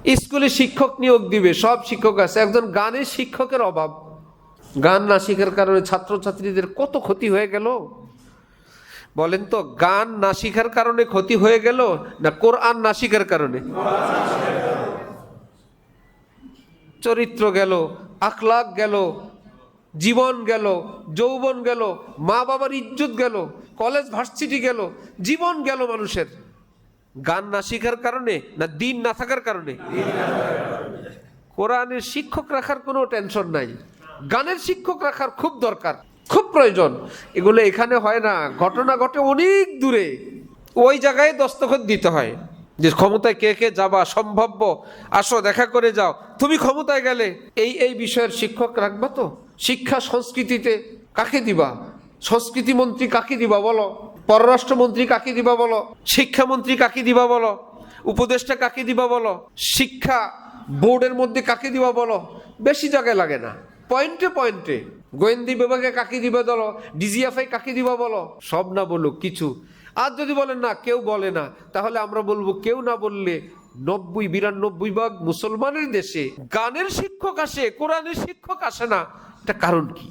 স্কুলে শিক্ষক নিয়োগ দিবে, সব শিক্ষক আছে, একজন গানের শিক্ষকের অভাব। গান না শেখার কারণে ছাত্রছাত্রীদের কত ক্ষতি হয়ে গেল বলেন তো। গান না শেখার কারণে ক্ষতি হয়ে গেল না কোরআন না শেখার কারণে? চরিত্র গেল, আখলাক গেল, জীবন গেল, যৌবন গেল, মা বাবার ইজ্জত গেল, কলেজ ভার্সিটি গেল, জীবন গেল মানুষের। গান না শেখার কারণে না দিন না থাকার কারণে? কোরআনের শিক্ষক রাখার কোনো টেনশন নাই, গানের শিক্ষক রাখার খুব দরকার, খুব প্রয়োজন। এগুলো এখানে হয় না, ঘটনা ঘটে অনেক দূরে। ওই জায়গায় দস্তখত দিতে হয় যে ক্ষমতায় কে কে যাবা, সম্ভাব্য, আসো দেখা করে যাও। তুমি ক্ষমতায় গেলে এই বিষয়ের শিক্ষক রাখবা তো? শিক্ষা সংস্কৃতিতে কাকে দিবা? সংস্কৃতি মন্ত্রী কাকে দিবা বলো? পররাষ্ট্রমন্ত্রী কাকে দিবা বলো? শিক্ষামন্ত্রী কাকে দিবা বলো? উপদেষ্টা কাকে দিবা বলো? শিক্ষা বোর্ডের মধ্যে কাকে দিবা বলো? বেশি জায়গায় লাগে না, পয়েন্টে পয়েন্টে। গোয়েন্দা বিভাগে কাকে দিবা বলো? ডিজিএফআই কাকে দিবা বলো? সব না বলুক কিছু। আর যদি বলেন না কেউ বলে না, তাহলে আমরা বলবো কেউ না বললে ৯০-৯২ ভাগ মুসলমানের দেশে গানের শিক্ষক আসে, কোরআনের শিক্ষক আসে না, এটা কারণ কি?